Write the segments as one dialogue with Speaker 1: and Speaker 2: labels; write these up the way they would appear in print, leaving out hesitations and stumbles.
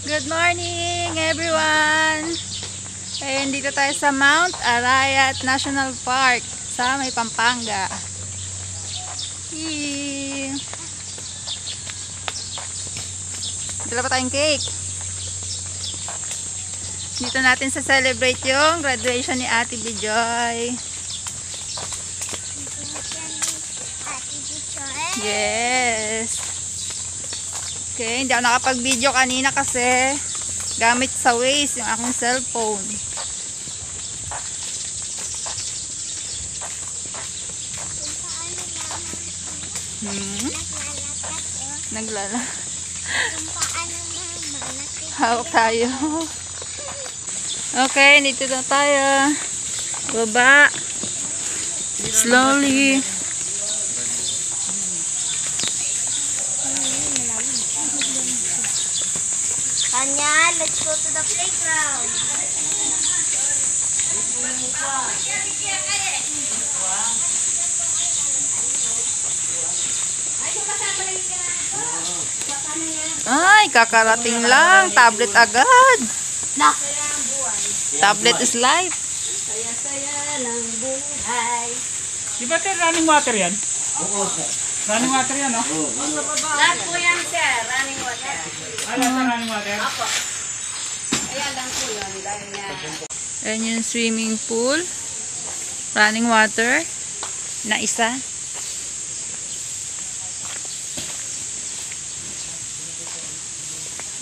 Speaker 1: Good morning everyone! Ayun, dito tayo sa Mount Arayat National Park sa may Pampanga. Dala pa tayong cake. Dito natin sa celebrate yung graduation ni Ate Bijoy. Yes! Okay, hindi ako nakapag-video kanina kasi gamit sa Waze yung aking cellphone. Naglala. Hawak tayo. Okay, dito na tayo. Baba. Slowly.
Speaker 2: Kanya, let's go to the playground.
Speaker 1: Ay, kakarating lang. Tablet agad. Tablet is life.
Speaker 2: Saya-saya ng buhay.
Speaker 3: Di ba ito running water yan? Oo, sir. Running water yan, no?
Speaker 2: Lahat po yan, sir. Running water.
Speaker 3: Ah, lahat na running water?
Speaker 2: Apo. Ayan lang po yun. Dahil niya.
Speaker 1: Ayan yung swimming pool. Running water. Na isa.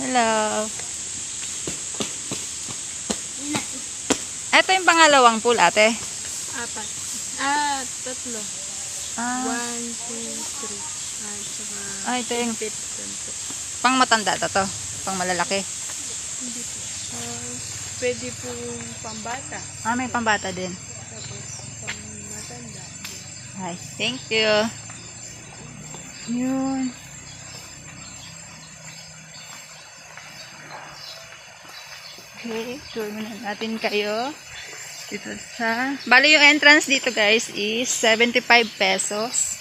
Speaker 1: Hello. Ito yung pangalawang pool, ate.
Speaker 4: Apat. Tatlo. 1, 2, 3. Tsaka
Speaker 1: Ito yung
Speaker 4: pit.
Speaker 1: pang matanda to. Pang malalaki.
Speaker 4: Hindi po. Pwede po pambata.
Speaker 1: May pambata din.
Speaker 4: Tapos pang matanda.
Speaker 1: Hi, thank you. Yun. Okay, tour muna natin kayo. Dito sa... Bali yung entrance dito guys is 75 pesos.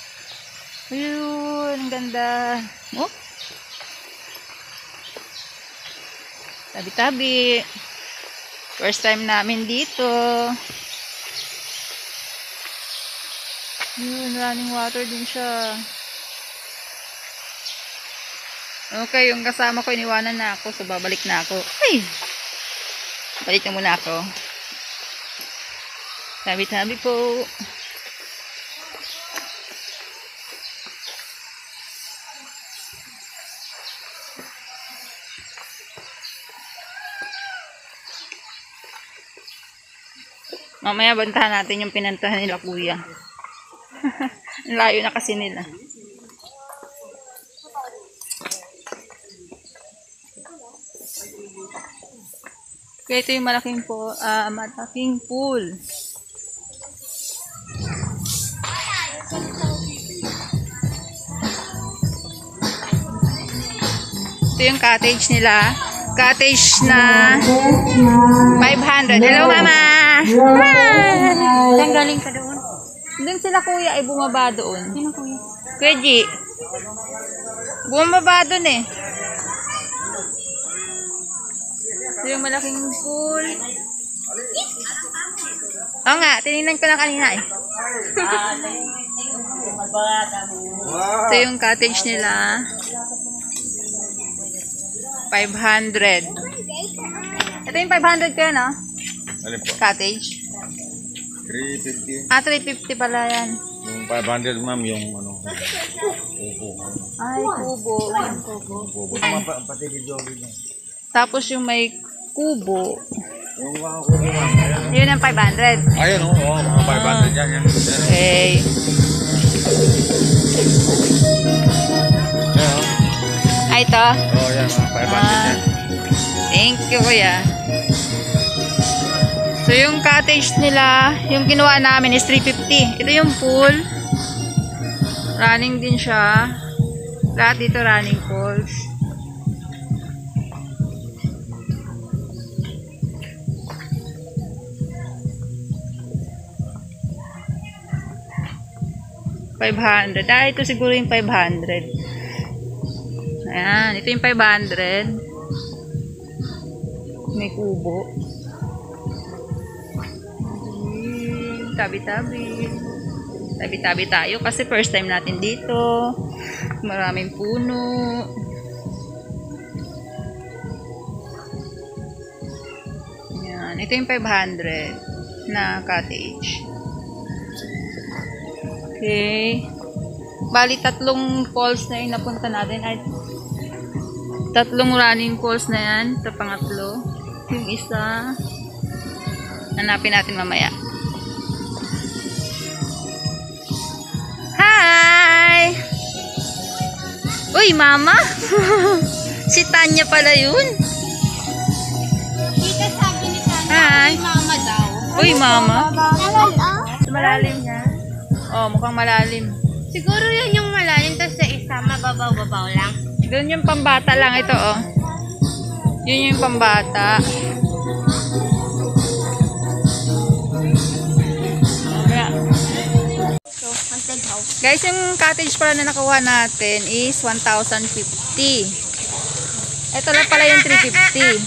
Speaker 1: Ayun, ang ganda. Oh. Tabi-tabi. First time namin dito. Yun, running water din siya. Okay, yung kasama ko iniwanan na ako, so babalik na ako. Ay! Balik na muna ako. Tabi-tabi po. Mamaya bantahan natin yung pinantahan nila kuya. Layo na kasi nila. Okay, ito yung malaking pool. Ito yung cottage nila. Cottage na 500. Hello, mama!
Speaker 2: Saan galing ka doon?
Speaker 1: Doon sila kuya ay bumaba doon.
Speaker 2: Sino kuya?
Speaker 1: Kuya G. Bumaba doon eh. Ito yung malaking pool. Oo nga, tinignan ko na kanina eh. Ito yung cottage nila. 500. Ito yung 500 kaya, no?
Speaker 5: Alin po?
Speaker 1: Cottage.
Speaker 5: 350.
Speaker 1: 350 pala yan.
Speaker 5: Yung 500 ma'am, yung ano. Kubo.
Speaker 1: Ay, kubo. Yung kubo.
Speaker 5: Kubo. Pati video niya.
Speaker 1: Tapos yung may kubo.
Speaker 5: Yung mga kubo ma'am. Ayan.
Speaker 1: Yun ang 500.
Speaker 5: Ayan o. Oh, mga 500 yan. Yan.
Speaker 1: Okay.
Speaker 5: Ayan o.
Speaker 1: Ay, ito.
Speaker 5: Oh, yan. Mga 500 yan.
Speaker 1: Thank you, kuya. So, yung cottage nila, yung ginawa namin is 350. Ito yung pool. Running din siya. Lahat dito running pools. $500. Ito siguro yung 500. Ayan, ito yung 500. May kubo. Tabi-tabi. Tabi-tabi tayo kasi first time natin dito. Maraming puno. Yan. Ito yung 500 na cottage. Okay. Bali, 3 falls na yung napunta natin. Ay, 3 running falls na yan. Ito pangatlo. Yung isa, hanapin natin mamaya. Hi! Uy, mama! Si Tanya pala yun.
Speaker 2: Dito sabi ni Tanya,
Speaker 1: Hi!
Speaker 2: mama daw.
Speaker 1: Uy, mama.
Speaker 2: Malalim niya.
Speaker 1: Oh, mukhang malalim.
Speaker 2: Siguro yun yung malalim, tapos sa isa, mababaw-babaw lang.
Speaker 1: Doon yung pambata lang ito, oh. Yun yung pambata. Mamaya.
Speaker 2: So, haunted house.
Speaker 1: Guys, yung cottage pala na nakuha natin is 1,050. Ito lang pala yung 350.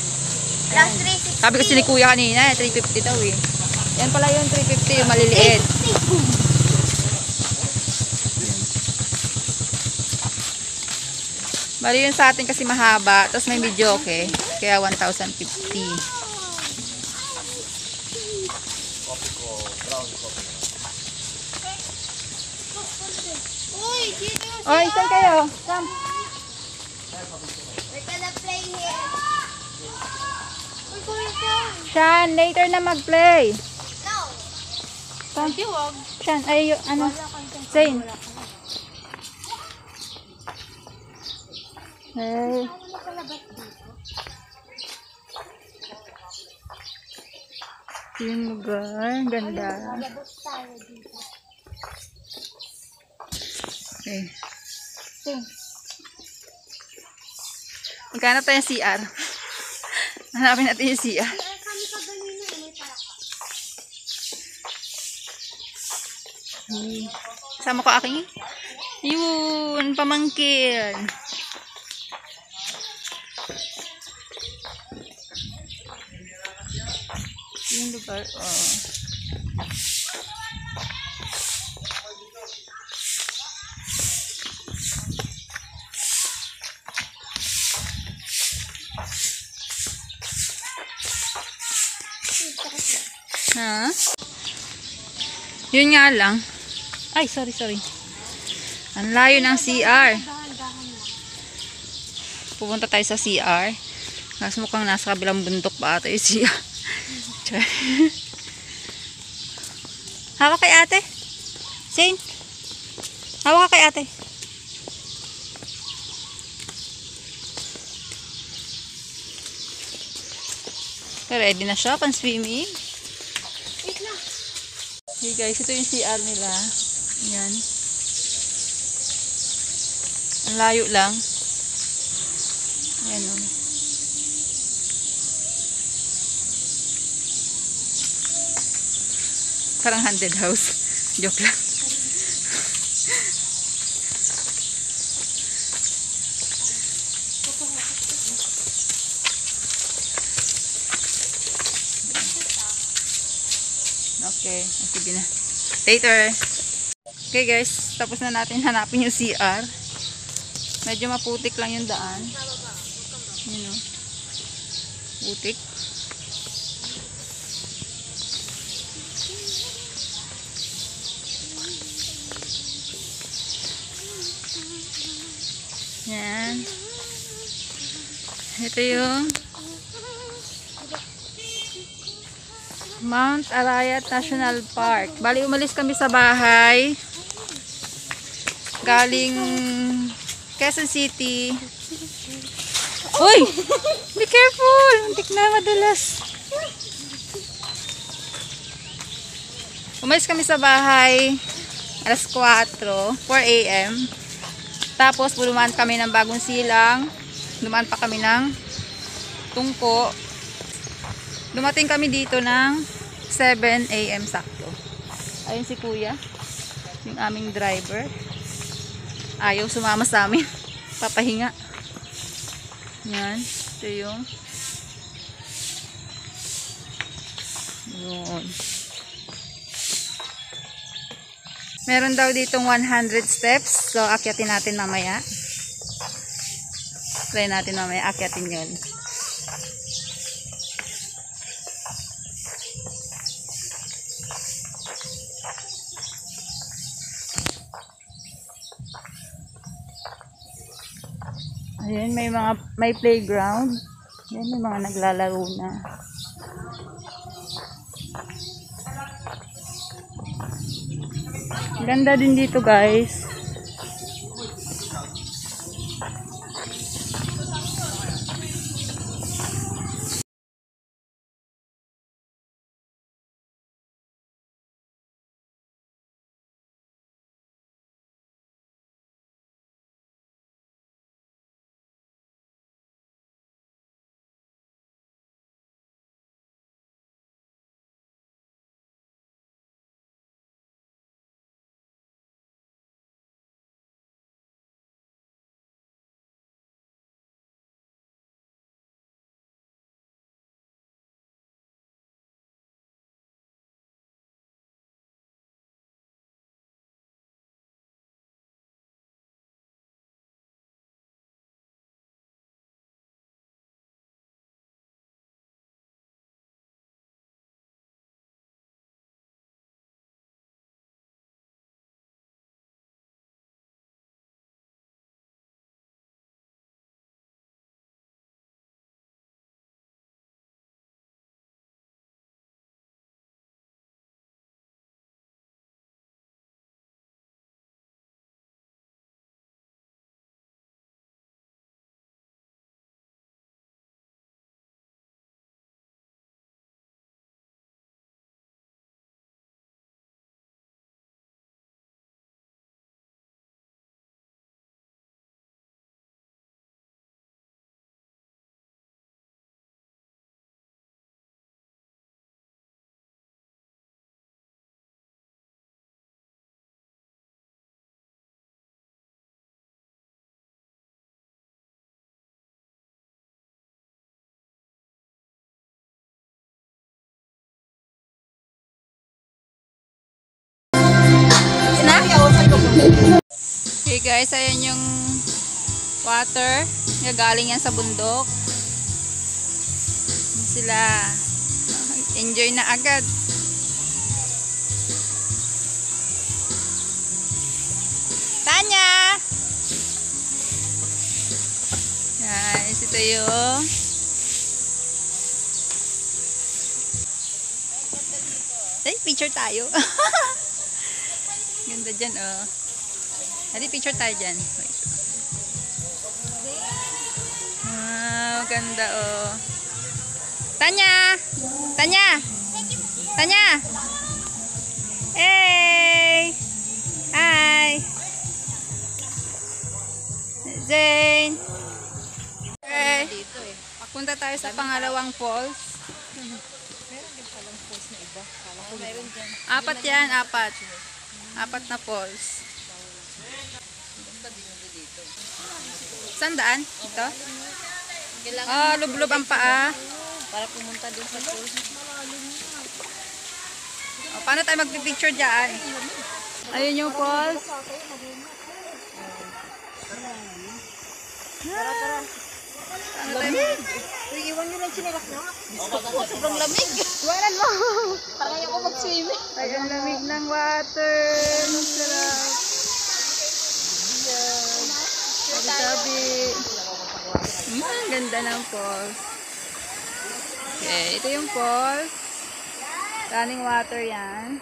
Speaker 2: Plus
Speaker 1: Sabi kasi ni kuya kanina, 350 daw eh. Yan pala yung 350, yung maliliit. Bali yun sa atin kasi mahaba, tapos may video okay. Kaya 1,050.
Speaker 2: Uy, dito yung
Speaker 1: Oh, isan kayo? Come.
Speaker 2: we're gonna play here. Uy, kuya Sean.
Speaker 1: Shan, later na mag-play.
Speaker 2: No.
Speaker 1: Come. Shan, ay, ano? Zane. Hey. Yung lugar, ganda. Okay. Maghanap tayo ng CR. Hanapin natin yung CR.
Speaker 2: Kami pa ganun na, may para ka.
Speaker 1: Sama ko aking yun, pamangkin. Yung lugar, oh. Ha? Yun nga lang. Ay, sorry. Ang layo ng CR. Pupunta tayo sa CR. Kasi mukhang nasa kabilang bundok pa ata yung CR. Hawak kay ate. Zane. Hawak ka kay ate. Ready na siya pang swimming. Hey guys, ito yung CR nila. Yan. Ang layo lang. Ayan o. Parang haunted house. Joke lang. Okay, sige na. Later. Okay guys, tapos na natin hanapin yung CR. Medyo maputik lang yung daan. Yun o. Putik. Yan. Ito yung Mount Arayat National Park. Bali, umalis kami sa bahay. Galing Quezon City. Uy! Be careful! Hindi na madulas. Umalis kami sa bahay alas 4 a.m. Tapos, dumaan kami ng Bagong Silang. Dumaan pa kami ng Tungko. Dumating kami dito ng 7 a.m. sakto. Ayun si kuya, yung aming driver. Ayaw sumama sa amin. Papahinga. Yan. Ito yung yun. Meron daw ditong 100 steps. So, akyatin natin mamaya. Try natin mamaya. Akyatin yun. Ayan, may playground. Ayan, may mga naglalaro na. Ganda din dito, guys. Okay guys, ayan yung water. Galing yan sa bundok. Sila enjoy na agad. Tanya! Guys, ito yung ay, picture tayo. Ganda dyan, oh. Hadi, picture tayo dyan. Wait. Wow, ganda, oh. Tanya! Tanya! Tanya! Hey! Hi! Jane! Okay. Punta tayo sa pangalawang falls. Apat yan, apat. Apat na falls. Saan daan? Ito? Ah, lublob ang paa.
Speaker 2: Para pumunta dun sa pool.
Speaker 1: O, paano tayo magpipicture dyan? Ayun yung falls. Paano tayo?
Speaker 2: Iwan nyo lang sinilak nyo. Sobrang lamig. Iwanan mo. Parang ayaw ko mag-swimming.
Speaker 1: Ay, ang lamig ng water. Ang sarap. Sabi-sabi. Ganda ng falls. Okay, ito yung falls. Running water yan.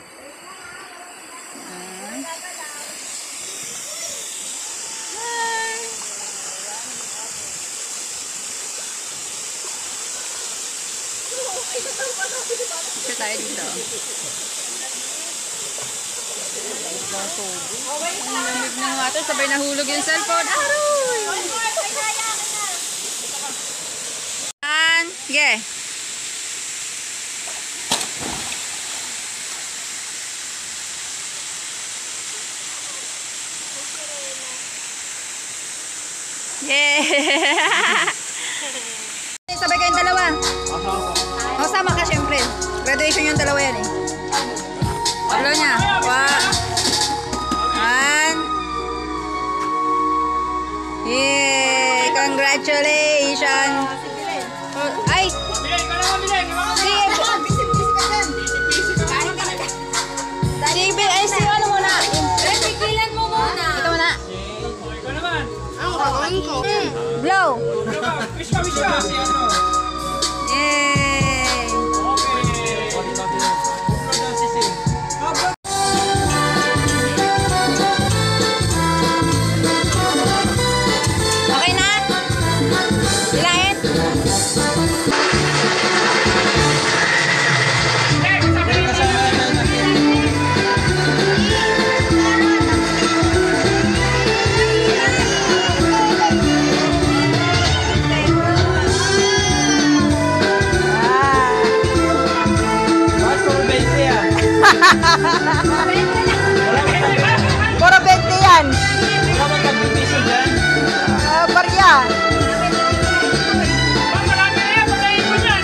Speaker 1: Yan. Hi! Picture tayo dito. Ang lamig ng water. Sabay nahulog yung cellphone. Aroy! Sige. Yeah! Sabay kayong dalawa. O, sama ka syempre. Graduation yung dalawa yan eh. Dalawa niya. One. Yay! Congratulations! Ay! Si ano muna?
Speaker 2: Pigilan mo muna.
Speaker 1: Ito muna.
Speaker 3: Ikaw naman.
Speaker 2: Ang gagawin ko.
Speaker 1: Blow!
Speaker 3: Wish ka, wish ka.
Speaker 1: Yay! Okay na? Hilahin? Puro 20 yan. Barya.
Speaker 3: Marami na yan, patayin mo dyan.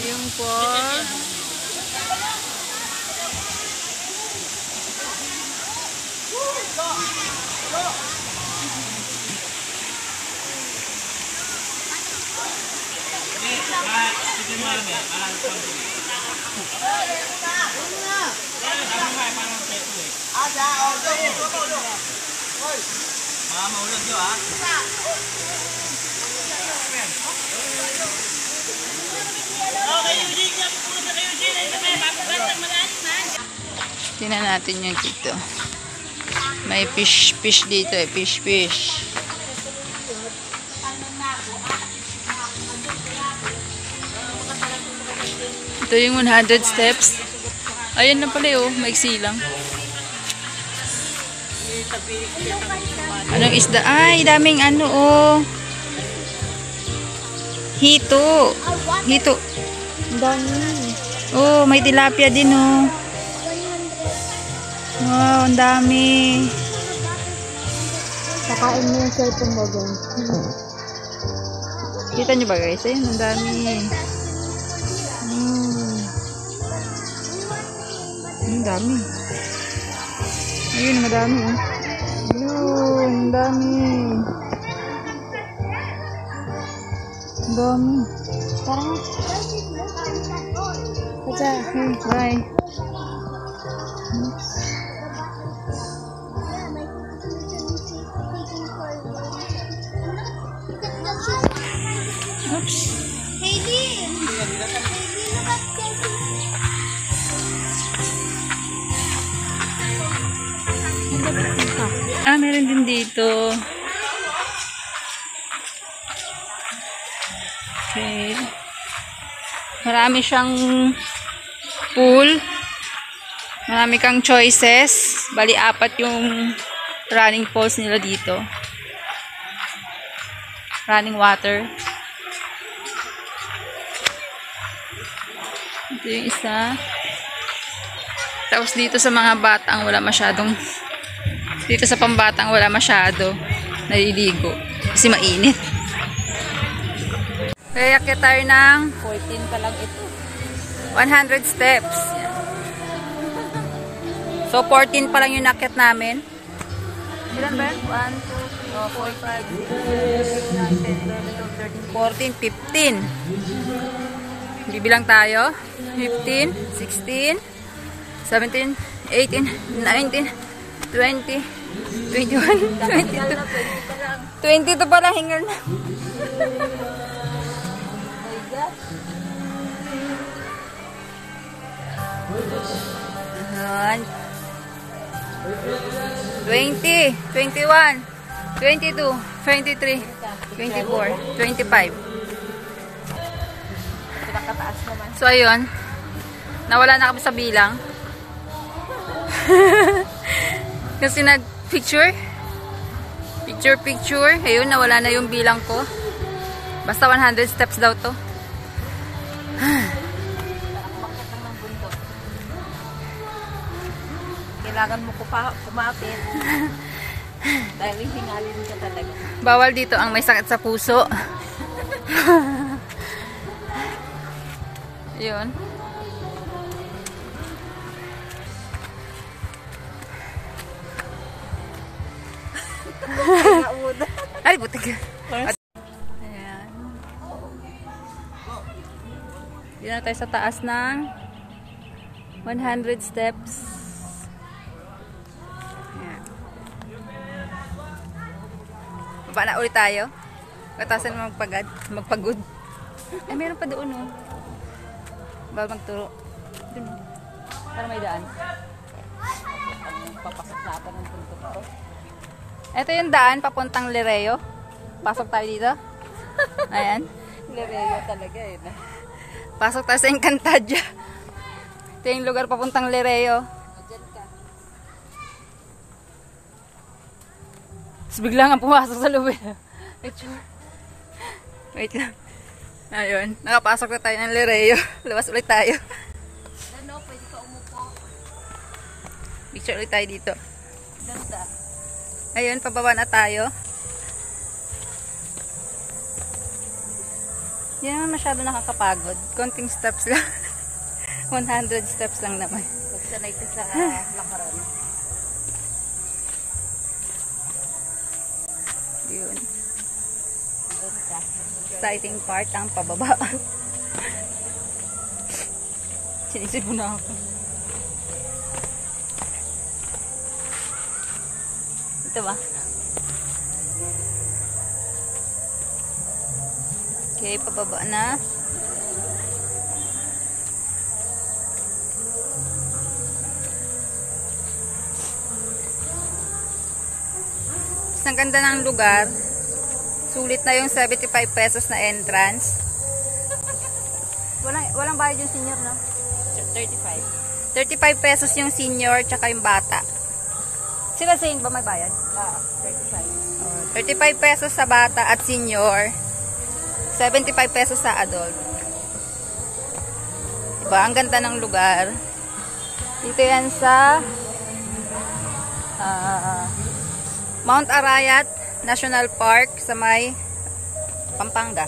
Speaker 3: Yung pool. Tingnan natin yung dito. May fish dito eh. Fish. Ito yung 100 steps. Ayan na pala oh. Maiksi lang. Anong isda? Ay, daming ano oh. Hito. Ang dami. Oh, may tilapia din oh. Wow, ang dami.
Speaker 2: Kakain mo yung cellphone mo dyan.
Speaker 1: Kita nyo ba guys? Ayun, ang dami. Ang dami. Ayun, ang dami. Ayun, ang dami. Ang dami.
Speaker 2: Parang...
Speaker 1: Kaja, bye. Oops.
Speaker 2: Hailey, look at
Speaker 1: Ah, meron din dito. Okay. Marami siyang pool. Marami kang choices. Bali, 4 yung running pools nila dito. Running water. Ito yung isa. Tapos dito sa mga batang wala masyadong, dito sa pambatang wala masyado naliligo kasi mainit. Kaya akit tayo ng
Speaker 2: 14 pa lang ito.
Speaker 1: 100 steps. Yan. So 14 pa lang yung nakit namin. Ilan ba yan? 1, 2, 3, 4, 5, 6, 7, 8, 9, 10, 11, 12, 13, 14, 15. Bibilang tayo. 15, 16, 17, 18, 19, 20, 21, 22. 22 pala, hingal na. Ayan. 20, 21, 22, 23, 24, 25. So, ayun. Nawala na kami sa bilang. Kasi nag-picture. Picture. Ayun, nawala na yung bilang ko. Basta 100 steps daw to.
Speaker 2: Kailangan mo kumapit. Dahil hingalin ka talaga.
Speaker 1: Bawal dito ang may sakit sa puso. Yun. Ay, butig. Ayan. Dito na tayo sa taas ng 100 steps. Ayan. Baba na ulit tayo. Katasan mo magpagod. Ay, meron pa doon, oh. Bawal magturo. Doon, oh. Para may daan.
Speaker 2: Papasok natin ng punto ko.
Speaker 1: Ito yung daan papuntang Lereo. Pasok tayo dito. Ayan.
Speaker 2: Lereo talaga eh.
Speaker 1: Pasok tayo sa Encantadia. Ito yung lugar papuntang Lereo.
Speaker 2: Diyan ka.
Speaker 1: Tapos bigla nga pumasok sa loob. Wait lang. Ayun. Nakapasok na tayo ng Lereo. Labas ulit tayo.
Speaker 2: Ano, pwede ka umupo.
Speaker 1: Picture ulit tayo dito.
Speaker 2: Ganda.
Speaker 1: Ayun, pababa na tayo. Yan naman masyado nakakapagod. Konting steps lang. 100 steps lang naman.
Speaker 2: Magsanay ka sa lakaran.
Speaker 1: Yun.
Speaker 2: Ganda.
Speaker 1: Exciting part ang pababa. Sinisibo na ako. Ito ba? Okay, pababa na. Ang ganda ng lugar. Sulit na yung 75 pesos na entrance. Walang bayad yung senior, no?
Speaker 2: 35.
Speaker 1: 35 pesos yung senior tsaka yung bata. Sila sa ba may bayad?
Speaker 2: 35.
Speaker 1: 35 pesos sa bata at senior. 75 pesos sa adult. Diba? Ang ganda ng lugar. Dito yan sa Mount Arayat National Park sa may Pampanga.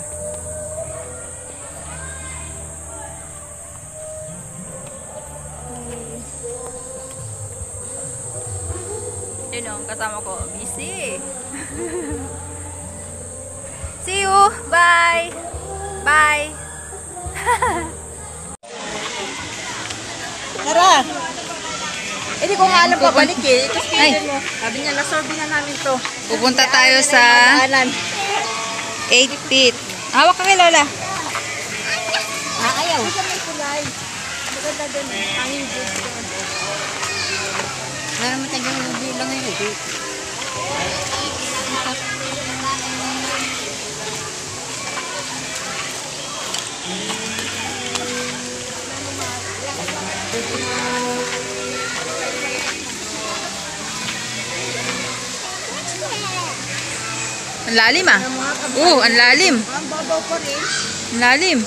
Speaker 1: Yun o, kasama ko. Busy. See you. Bye. Bye.
Speaker 2: Tara! Hindi ko nga alam pabalik eh. Kasi
Speaker 1: Ay.
Speaker 2: mo, sabi niya, nasorbi na namin to.
Speaker 1: Pupunta tayo sa
Speaker 2: Daanan.
Speaker 1: 8 feet. Hawak ka kay Lola.
Speaker 2: Ayaw. Sa may kulay. Maganda din eh. Hanging bridge doon.
Speaker 1: Wala naman tayo yung bilang ngayon. Ang lalim ah. Ang lalim.
Speaker 2: Ang babaw pa rin.
Speaker 1: Ang lalim.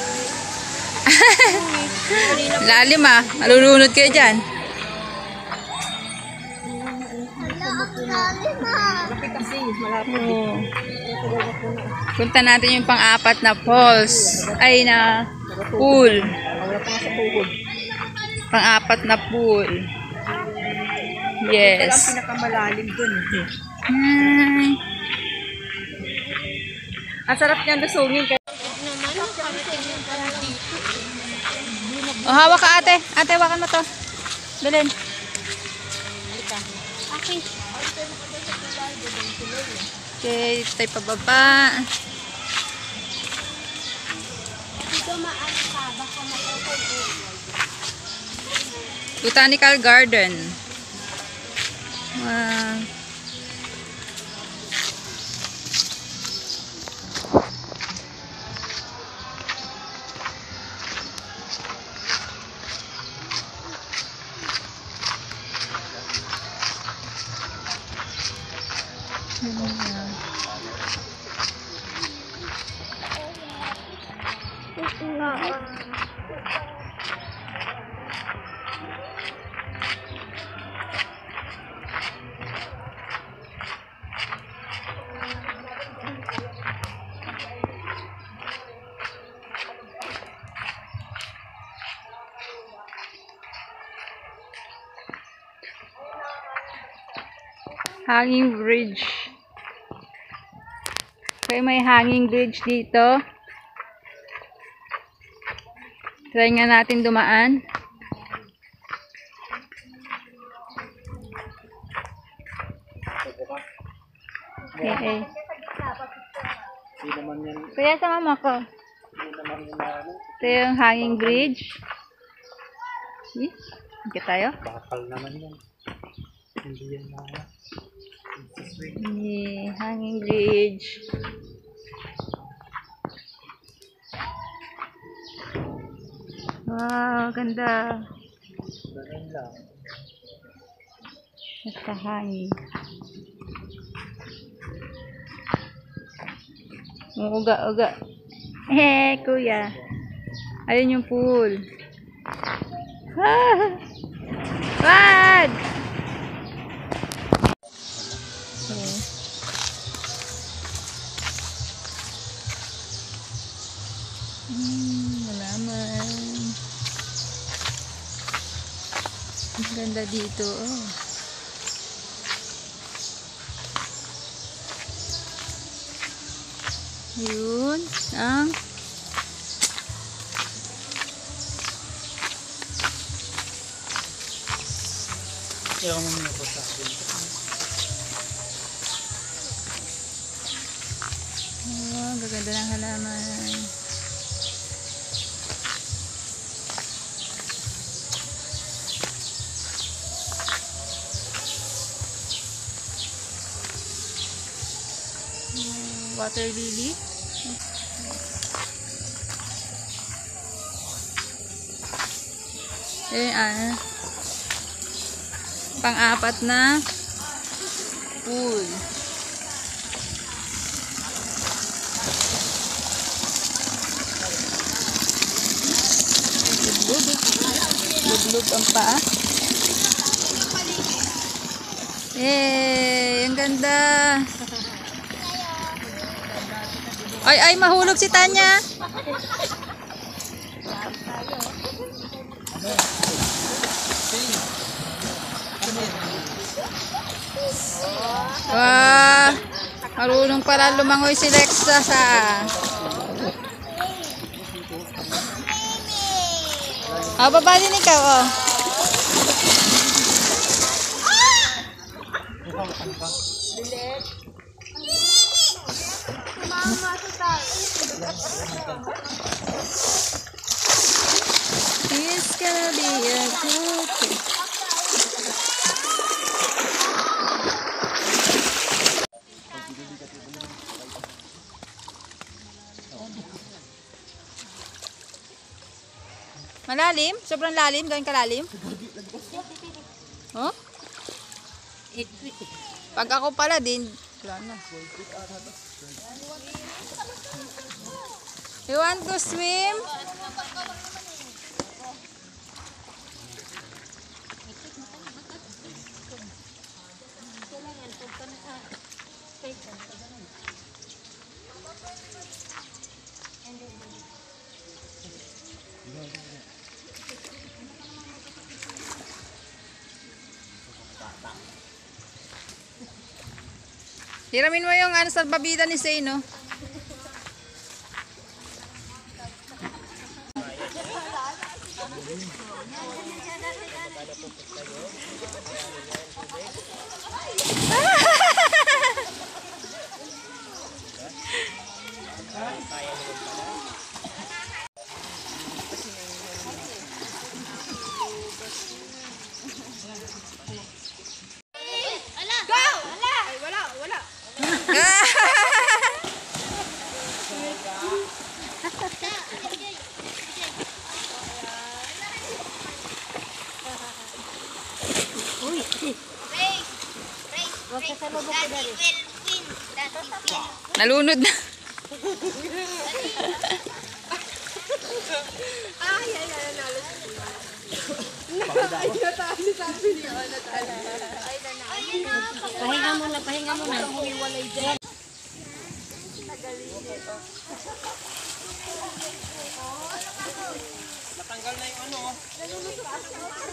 Speaker 1: Lalim ah. Malulunod kayo dyan.
Speaker 2: Malaki kasi. Malaki.
Speaker 1: Punta natin yung pang-apat na falls. Ay, na pool.
Speaker 2: Wala pa nga sa tuhod.
Speaker 1: Pang-apat na pool. Yes.
Speaker 2: Pinakamalalim dun.
Speaker 1: Hmm.
Speaker 2: Ang sarap niya lusungin.
Speaker 1: Oh, hawak ka ate. Ate, hawakan mo to. Bilin. Okay, tayo pababa. Botanical Garden. Wow. Hanging bridge. Okay, may hanging bridge dito. Try nga natin dumaan. Okay. Kaya sa mama ko. Ito yung hanging bridge. See? Hindi tayo?
Speaker 5: Bakal naman yan. Hindi yan na.
Speaker 1: Hanging bridge. Wow, ganda. Basta hangin. Uga-uga. Kuya. Ayun yung pool. Ah! Wag! Malaman. Ang ganda dito. Oh. Yun. Ang
Speaker 5: Ayaw mo muna po sa akin.
Speaker 1: oh, gaganda ng halaman. Water lily. Pang-apat na pool. Lublog ang paa. Ang ganda. Ay, mahulog si Tanya. Wah, marunong pala lumangoy si Lexa sa. Baba din ikaw, oh. It's gonna be a good day. Malalim? Sobrang lalim? Gawin kalalim? Oh? Pag ako pala din, wala na. You want to swim?
Speaker 3: Hiramin mo yung ano sa babida ni Zay, no?
Speaker 2: Huwag ka sa lubok ko dali.
Speaker 3: Nalunod na.
Speaker 2: Pahinga muna, pahinga muna.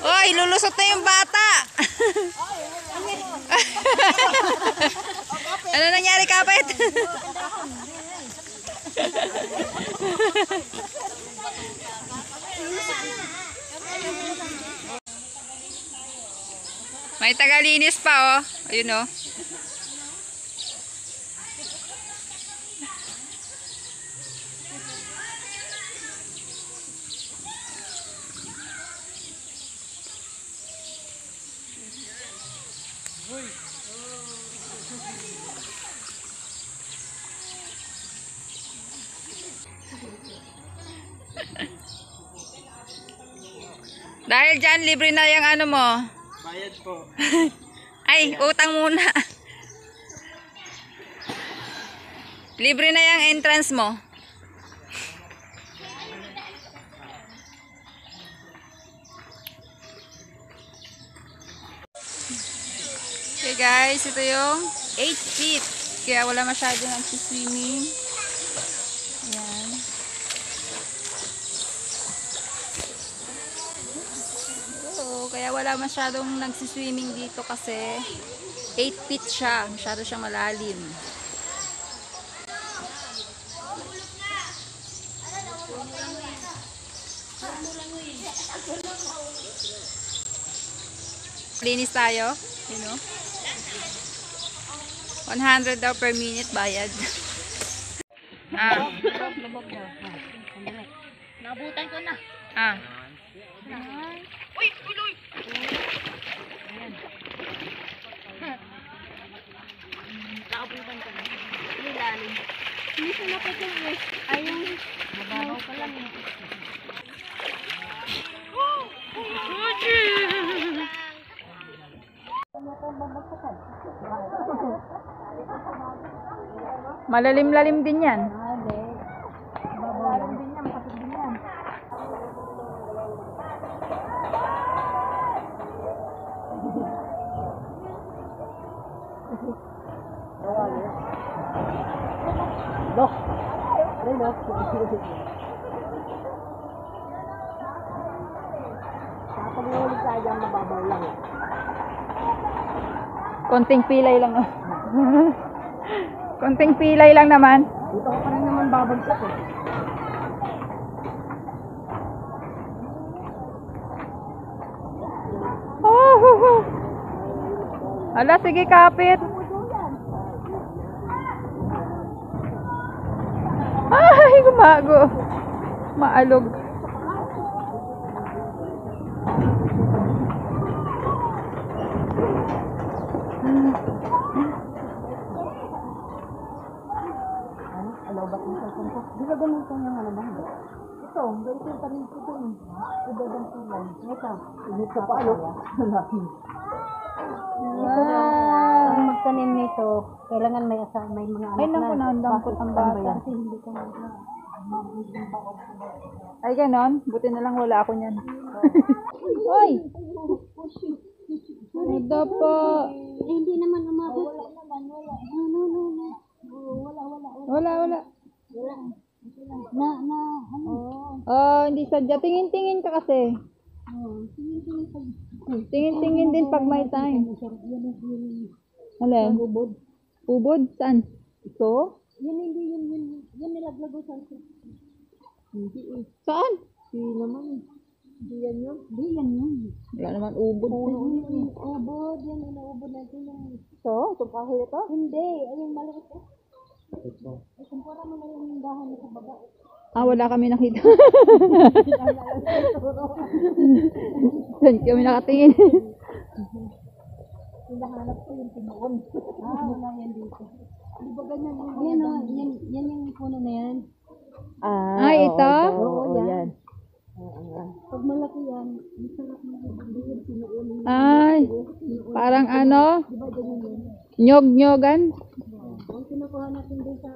Speaker 3: Oy, lulusot na yung bata. Ano nangyari, Kapit? May tagalinis pa, oh. Ayun, oh. Dahil dyan, libre na yung ano mo.
Speaker 5: Bayad po.
Speaker 3: Ay, utang muna. Libre na yung entrance mo. Okay guys, ito yung 8 feet. Kaya wala masyado nagsiswimming. Ayan. So, kaya wala masyadong nagsiswimming dito kasi 8 feet siya. Masyado siyang malalim. Linis tayo. You know? 100 daw per minute bayad.
Speaker 2: Nabutan ko na.
Speaker 3: Ah.
Speaker 2: Nakabutan ko na. Nilalim. Hindi siya napatin eh. Ayun. Mababaw pa lang eh.
Speaker 3: Malalim-lalim din yan. Konting pilay lang. Konting pilay lang naman.
Speaker 2: Dito ko pa rin naman babagsak eh.
Speaker 3: Oh, ala, sige, kapit. Ay, gumago. Maalog.
Speaker 2: Alobat ng cellphone ko. Di ba ganun ko yung ano bang? Ito, ganito pa rin ko doon. Iba bang kulay? Ito. Ito pa ano? Ang magtanim nito, kailangan may mga anak
Speaker 3: Ay, naku, nahandampot ang bata.
Speaker 2: Kasi hindi ko
Speaker 3: Ay, ganon. Buti na lang wala ako niyan. Hoy! Ano po?
Speaker 2: hindi naman umabot.
Speaker 3: Wala.
Speaker 2: Ano?
Speaker 3: Oh, hindi sadya. Tingin-tingin ka kasi. Tingin-tingin din pag may time. Alin?
Speaker 1: Ubod? Saan? Ito?
Speaker 2: Yan hindi, yan nilaglag ko sa hindi eh.
Speaker 1: Saan?
Speaker 2: Hindi naman eh. Hindi yan yun. Hindi yan yun.
Speaker 1: Wala naman ubod.
Speaker 2: Ubod, yan inaubod natin yung...
Speaker 1: Ito? Itong kahoy ito?
Speaker 2: Hindi, ayun maliit eh.
Speaker 5: Ito.
Speaker 2: Ay, kumpara mo na yung bahay na sa baba.
Speaker 1: Ah, wala kami nakita. Saan kami nakatingin?
Speaker 2: Hinahanap ko yung tinoon. Wala yan dito. Di ba ganyan yung... Yan o, yan yung puno na yan.
Speaker 1: Ay, ito?
Speaker 2: Oo, yan. Pag malaki yan, ang sarap na yung tinoon.
Speaker 1: Ay, parang ano?
Speaker 2: Di ba ganyan yun?
Speaker 1: Nyog-nyogan?
Speaker 2: Ang kinukuha natin din sa...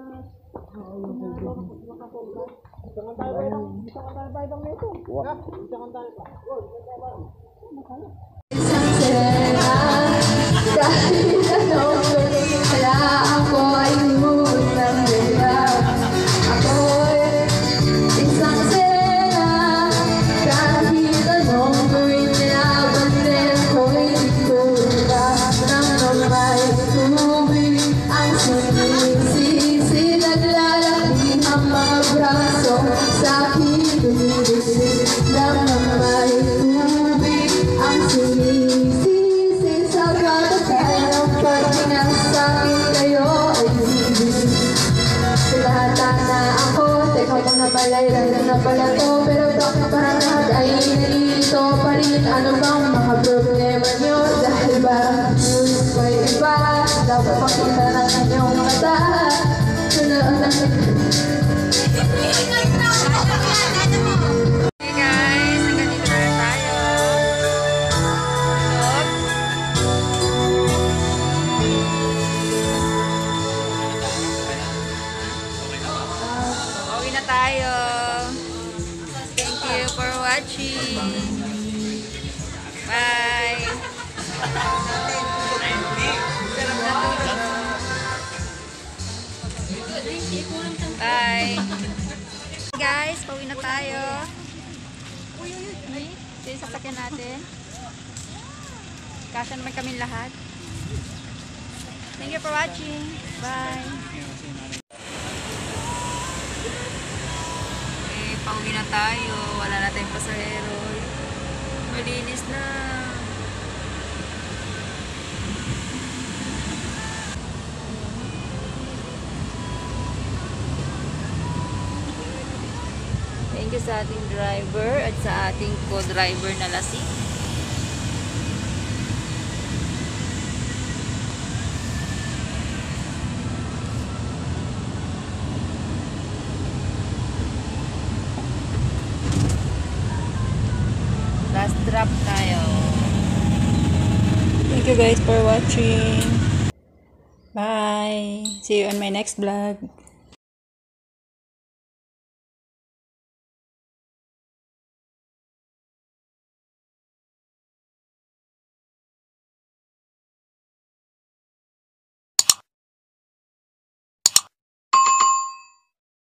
Speaker 6: Malay na pala to, pero bakit parang lahat ay nalilito pa rin? Ano bang mga problema nyo? Dahil ba news ko iba? Dapat makita ng inyong mata. Sunod lang.
Speaker 3: Hey guys, hanggang dito na tayo. Uwi na tayo. Thank you for watching. Bye. Bye. Guys, pauwi na tayo. Uy, ito yung sasakyan natin. Kasya naman kami lahat. Thank you for watching. Bye. Okay, pauwi na tayo. Wala na tayong pasahero. Malinis na. Thank you sa ating driver at sa ating co-driver na lasing. Last drop tayo. Thank you guys for watching. Bye. See you on my next vlog.